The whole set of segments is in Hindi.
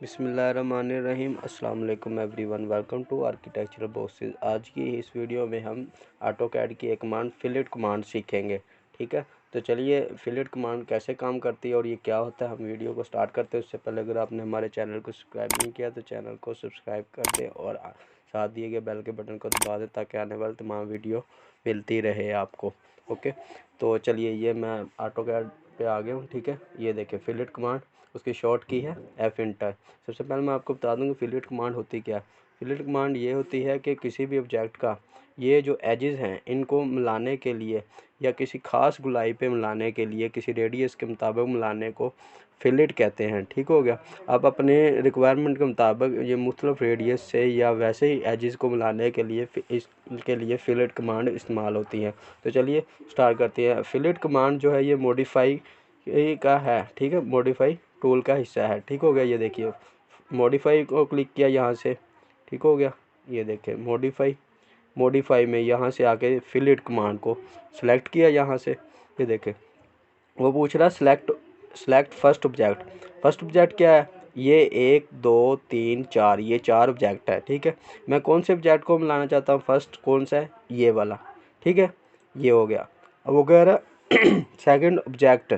बिस्मिल्लाहिर्रहमानिर्रहीम। अस्सलाम वालेकुम everyone, welcome to architectural bosses. आज की इस वीडियो में हम ऑटोकैड की एक कमांड फिलेट कमांड सीखेंगे। ठीक है, तो चलिए फिलेट कमांड कैसे काम करती है और ये क्या होता है, हम वीडियो को स्टार्ट करते हैं। उससे पहले अगर आपने हमारे चैनल को सब्सक्राइब नहीं किया तो चैनल को सब्सक्राइब कर दें और साथ दिए गए बेल के बटन को दबा दें ताकि आने वाले तमाम वीडियो मिलती रहे आपको। ओके, तो चलिए ये मैं ऑटोकैड पे आ गया हूँ। ठीक है, ये देखिए फिलेट कमांड, उसकी शॉर्ट की है एफ इंटर। सबसे पहले मैं आपको बता दूं कि फिलेट कमांड होती क्या है। फिलेट कमांड ये होती है कि किसी भी ऑब्जेक्ट का ये जो एजेस हैं इनको मिलाने के लिए या किसी खास गुलाई पे मिलाने के लिए किसी रेडियस के मुताबिक मिलाने को फिलेट कहते हैं। ठीक हो गया। अब अपने रिक्वायरमेंट के मुताबिक ये मुख्तलिफ रेडियस से या वैसे ही एजेस को मिलाने के लिए इसके लिए फिलेट कमांड इस्तेमाल होती है। तो चलिए स्टार्ट करते हैं। फिलेट कमांड जो है ये मॉडिफाई का है। ठीक है, मॉडिफाई टूल का हिस्सा है। ठीक हो गया। ये देखिए मॉडिफाई को क्लिक किया यहाँ से। ठीक हो गया। ये देखें मॉडिफाई में यहाँ से आके फिलेट कमांड को सिलेक्ट किया यहाँ से। ये देखें वो पूछ रहा सेलेक्ट फर्स्ट ऑब्जेक्ट क्या है, ये 1 2 3 4 ये 4 ऑब्जेक्ट है। ठीक है, मैं कौन से ऑब्जेक्ट को मिलाना चाहता हूँ, फर्स्ट कौन सा है, ये वाला। ठीक है, ये हो गया। अब वो कह रहा सेकंड ऑब्जेक्ट।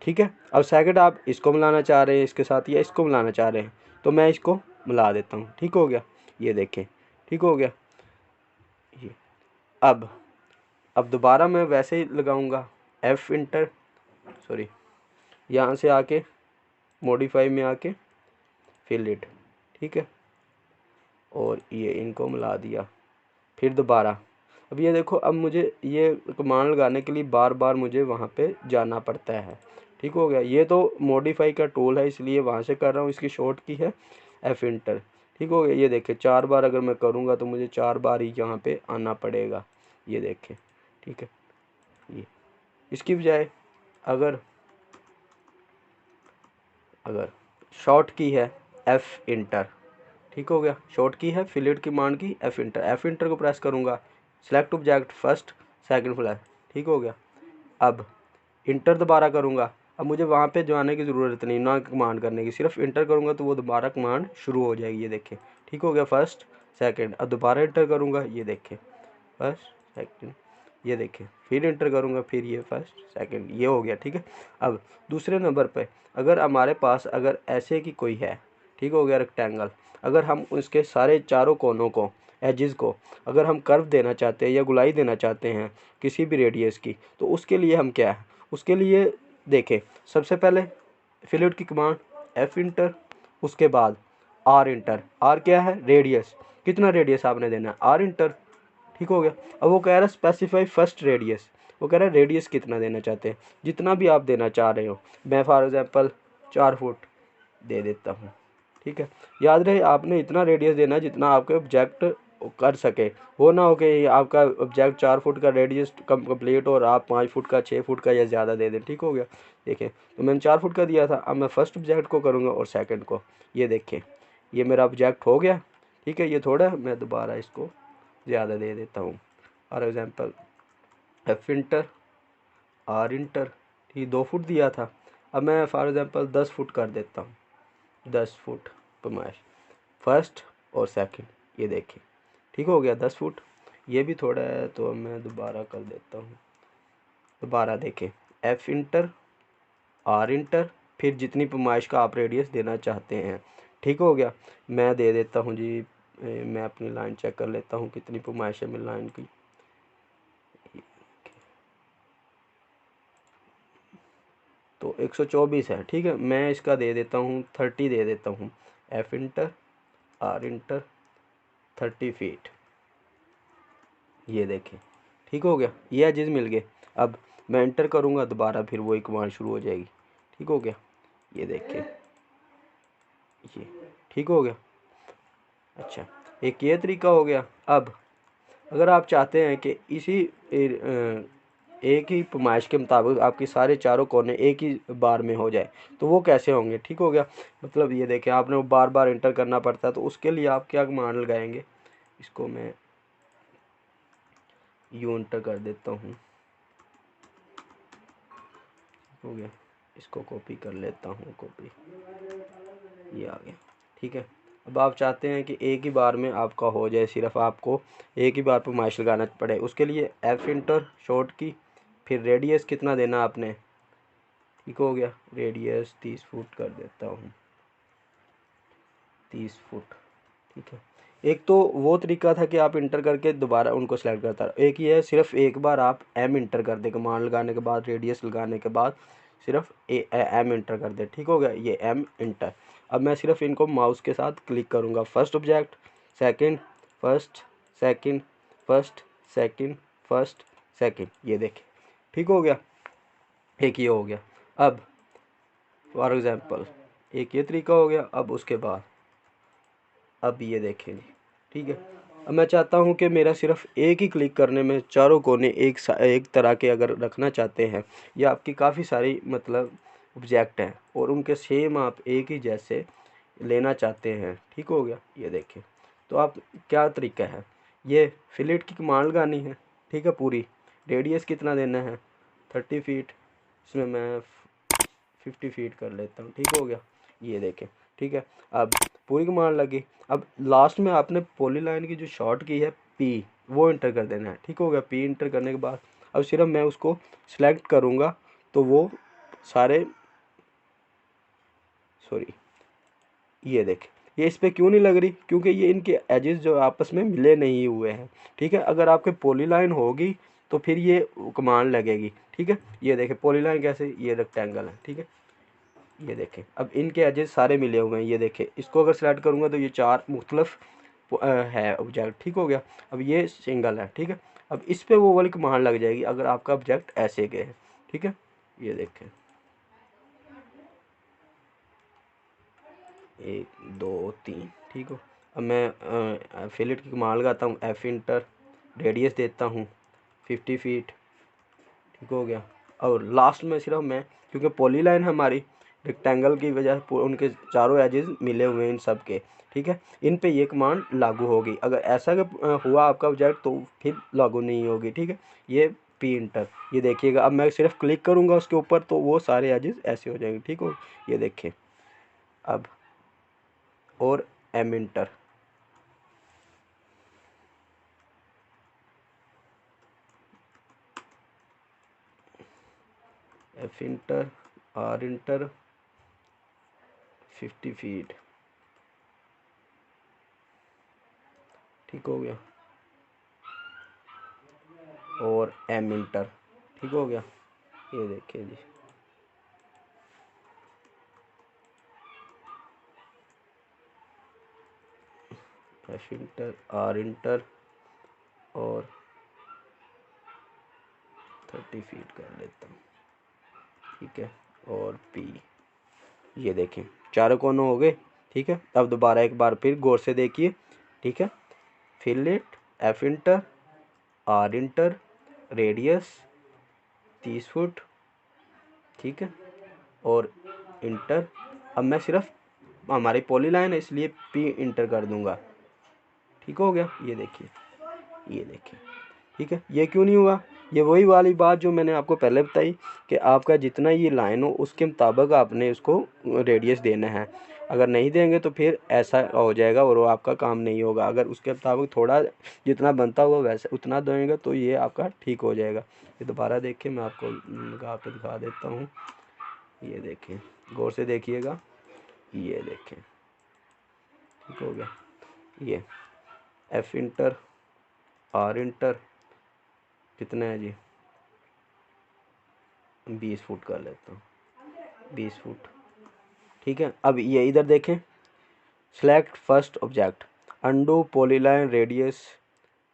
ठीक है, अब सेकंड आप इसको मिलाना चाह रहे हैं इसके साथ या इसको मिलाना चाह रहे हैं, तो मैं इसको मिला देता हूँ। ठीक हो गया। ये देखें ठीक हो गया। ये अब दोबारा मैं वैसे ही लगाऊंगा एफ इंटर, सॉरी, यहाँ से आके मॉडिफाई में आके फिलेट। ठीक है, और ये इनको मिला दिया। फिर दोबारा अब ये देखो, अब मुझे ये कमांड लगाने के लिए बार बार मुझे वहाँ पे जाना पड़ता है। ठीक हो गया। ये तो मॉडिफाई का टूल है इसलिए वहाँ से कर रहा हूँ, इसकी शॉर्ट की है एफ इंटर। ठीक हो गया। ये देखें 4 बार अगर मैं करूँगा तो मुझे 4 बार ही यहाँ पे आना पड़ेगा। ये देखें। ठीक है, ये इसकी बजाय अगर शॉर्ट की है एफ इंटर। ठीक हो गया, शॉर्ट की है फिलेट कमांड की एफ इंटर को प्रेस करूँगा, select object first second flag. ठीक हो गया। अब इंटर दोबारा करूँगा, अब मुझे वहाँ पे जाने की ज़रूरत नहीं ना कमांड करने की, सिर्फ इंटर करूँगा तो वो दोबारा कमांड शुरू हो जाएगी। ये देखें ठीक हो गया, फर्स्ट सेकंड। अब दोबारा इंटर करूँगा, ये देखें फर्स्ट सेकंड। ये देखें फिर इंटर करूँगा, फिर ये फर्स्ट सेकंड, ये हो गया। ठीक है, अब दूसरे नंबर पे अगर हमारे पास अगर ऐसे की कोई है, ठीक हो गया, रेक्टेंगल, अगर हम उसके सारे चारों कोनों को एजेस को अगर हम कर्व देना चाहते हैं या गुलाई देना चाहते हैं किसी भी रेडियस की, तो उसके लिए हम क्या है, उसके लिए देखें सबसे पहले फिलेट की कमांड एफ इंटर, उसके बाद आर इंटर। आर क्या है, रेडियस, कितना रेडियस आपने देना है, आर इंटर। ठीक हो गया। अब वो कह रहा है स्पेसिफाई फर्स्ट रेडियस, वो कह रहा है रेडियस कितना देना चाहते हैं, जितना भी आप देना चाह रहे हो। मैं फॉर एग्जांपल 4 फुट दे देता हूँ। ठीक है, याद रहे आपने इतना रेडियस देना है जितना आपके ऑब्जेक्ट कर सके। वो ना हो कि आपका ऑब्जेक्ट 4 फुट का रेडियस कंप्लीट और आप 5 फुट का 6 फुट का या ज़्यादा दे दें। ठीक हो गया। देखें तो मैंने 4 फुट का दिया था, अब मैं फर्स्ट ऑब्जेक्ट को करूँगा और सेकंड को। ये देखें ये मेरा ऑब्जेक्ट हो गया। ठीक है, ये थोड़ा मैं दोबारा इसको ज़्यादा दे देता हूँ, for example F enter R enter. ठीक, 2 फुट दिया था, अब मैं फॉर एग्जांपल 10 फुट कर देता हूँ, 10 फुट पैमाइश फर्स्ट और सेकंड। ये देखें ठीक हो गया 10 फुट। ये भी थोड़ा है तो मैं दोबारा कर देता हूँ। दोबारा देखें एफ इंटर आर इंटर, फिर जितनी पैमाइश का आप रेडियस देना चाहते हैं। ठीक हो गया। मैं दे देता हूँ जी, मैं अपनी लाइन चेक कर लेता हूँ कितनी पैमाइश है मेरी लाइन की। तो 124 है। ठीक है, मैं इसका दे देता हूँ 30 दे देता हूँ, F enter R enter 30 feet. ये देखें ठीक हो गया, ये एजेस मिल गए। अब मैं एंटर करूँगा दोबारा, फिर वही कमांड शुरू हो जाएगी। ठीक हो गया। ये देखें ये ठीक हो गया। अच्छा, एक ये तरीका हो गया। अब अगर आप चाहते हैं कि इसी एक ही पैमाइश के मुताबिक आपके सारे चारों कोने एक ही बार में हो जाए, तो वो कैसे होंगे। ठीक हो गया, मतलब ये देखें आपने बार बार इंटर करना पड़ता है, तो उसके लिए आप क्या कमांड लगाएंगे, इसको मैं यू इंटर कर देता हूँ। हो गया, इसको कॉपी कर लेता हूँ, कॉपी, ये आ गया। ठीक है। अब आप चाहते हैं कि एक ही बार में आपका हो जाए, सिर्फ आपको एक ही बार पर माइश लगाना पड़े, उसके लिए एफ इंटर शॉर्ट की, फिर रेडियस कितना देना आपने, ठीक हो गया, रेडियस 30 फुट कर देता हूँ, 30 फुट, ठीक है। एक तो वो तरीका था कि आप इंटर करके दोबारा उनको सेलेक्ट करता रहा, एक ये है सिर्फ एक बार आप एम इंटर कर दे, कमांड लगाने के बाद रेडियस लगाने के बाद सिर्फ एम इंटर कर दे, ठीक हो गया, ये एम इंटर। अब मैं सिर्फ इनको माउस के साथ क्लिक करूँगा, first object, second, first, second, first, second, first, second, ये देखें, ठीक हो गया, एक ये हो गया। अब फॉर एग्ज़ाम्पल एक ये तरीका हो गया। अब उसके बाद अब ये देखें जी, ठीक है। अब मैं चाहता हूँ कि मेरा सिर्फ एक ही क्लिक करने में चारों कोने एक तरह के अगर रखना चाहते हैं, या आपकी काफ़ी सारी मतलब ऑब्जेक्ट हैं और उनके सेम आप एक ही जैसे लेना चाहते हैं, ठीक हो गया, ये देखें। तो आप क्या तरीका है, ये फिलेट की कमांड लगानी है, ठीक है, पूरी रेडियस कितना देना है, 30 फीट, इसमें मैं 50 फीट कर लेता हूँ, ठीक हो गया, ये देखें, ठीक है। अब पूरी कमांड लगी। अब लास्ट में आपने पॉलीलाइन की जो शॉर्ट की है पी, वो इंटर कर देना है, ठीक हो गया। पी इंटर करने के बाद अब सिर्फ मैं उसको सिलेक्ट करूँगा तो वो सारे, सॉरी, ये देखें, ये इस पर क्यों नहीं लग रही, क्योंकि ये इनके एजेस जो आपस में मिले नहीं हुए हैं, ठीक है। अगर आपके पॉलीलाइन होगी तो फिर ये कमांड लगेगी, ठीक है। ये देखें पॉलीलाइन कैसे, ये रेक्टेंगल है, ठीक है, ये देखें। अब इनके एजेस सारे मिले हुए हैं, ये देखें, इसको अगर सेलेक्ट करूँगा तो ये चार मुख्तलिफ है ऑब्जेक्ट, ठीक हो गया। अब ये सिंगल है, ठीक है। अब इस पे वो वाली कमांड लग जाएगी अगर आपका ऑब्जेक्ट ऐसे गए है, ठीक है, ये देखें, 1 2 3, ठीक हो। अब मैं फिलेट की कमांड लगाता हूँ, एफ इंटर, रेडियस देता हूँ 50 फीट, ठीक हो गया। और लास्ट में सिर्फ मैं, क्योंकि पॉलीलाइन हमारी रेक्टेंगल की वजह से उनके चारों एजेस मिले हुए हैं इन सब के, ठीक है, इन पे ये कमांड लागू होगी। अगर ऐसा हुआ आपका ऑब्जेक्ट तो फिर लागू नहीं होगी, ठीक है। ये पी इंटर, ये देखिएगा, अब मैं सिर्फ क्लिक करूँगा उसके ऊपर तो वो सारे एजेस ऐसे हो जाएंगे, ठीक हो, ये देखें। अब और M enter, F enter, R enter, 50 feet, ठीक हो गया, और एम इंटर, ठीक हो गया, ये देखिए जी, एफ इंटर, आर इंटर, और 30 फीट कर लेता हूँ, ठीक है, और पी, ये देखें चारों कोनों हो गए, ठीक है। अब दोबारा एक बार फिर गौर से देखिए, ठीक है, fillet, F enter, R enter, radius 30 foot, ठीक है, और इंटर। अब मैं सिर्फ, हमारी पॉलीलाइन है इसलिए पी इंटर कर दूंगा, ठीक हो गया, ये देखिए, ये देखिए, ठीक है। ये क्यों नहीं हुआ, ये वही वाली बात जो मैंने आपको पहले बताई कि आपका जितना ये लाइन हो उसके मुताबिक आपने उसको रेडियस देना है। अगर नहीं देंगे तो फिर ऐसा हो जाएगा और वो आपका काम नहीं होगा। अगर उसके मुताबिक थोड़ा जितना बनता हुआ वैसे उतना देंगे तो ये आपका ठीक हो जाएगा। ये दोबारा देखिए, मैं आपको लगा के दिखा देता हूँ, ये देखें, गौर से देखिएगा, ये देखें, ठीक हो गया। ये एफ इंटर, आर इंटर, कितना है जी, 20 फुट कर लेता हूँ, 20 फुट, ठीक है। अब ये इधर देखें, select first object, undo polyline radius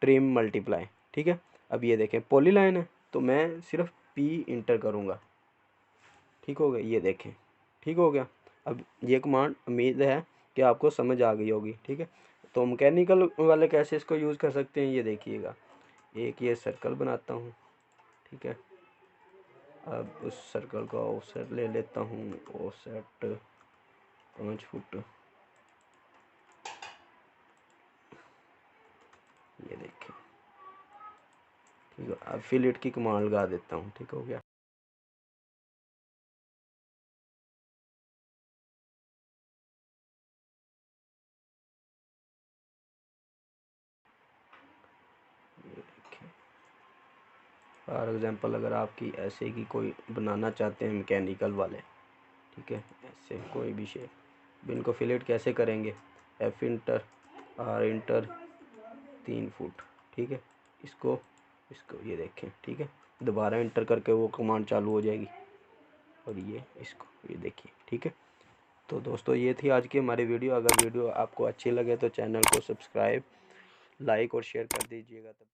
trim multiply, ठीक है। अब ये देखें पॉलीलाइन है तो मैं सिर्फ पी इंटर करूँगा, ठीक हो गया, ये देखें, ठीक हो गया। अब ये कमांड उम्मीद है कि आपको समझ आ गई होगी, ठीक है। तो मैकेनिकल वाले कैसे इसको यूज़ कर सकते हैं ये देखिएगा। एक ये सर्कल बनाता हूँ, ठीक है। अब उस सर्कल का ऑफसेट ले लेता हूँ, ऑफसेट 5 फुट, ये देखें, ठीक है। अब फिलेट की कमांड लगा देता हूँ, ठीक हो गया। फॉर एग्ज़ाम्पल अगर आपकी ऐसे की कोई बनाना चाहते हैं मैकेनिकल वाले, ठीक है, ऐसे कोई भी शेप, इनको फिलेट कैसे करेंगे, F inter R inter 3 foot, ठीक है, इसको ये देखें, ठीक है, दोबारा इंटर करके वो कमांड चालू हो जाएगी, और ये इसको ये देखिए, ठीक है। तो दोस्तों ये थी आज की हमारी वीडियो। अगर वीडियो आपको अच्छी लगे तो चैनल को सब्सक्राइब, लाइक और शेयर कर दीजिएगा।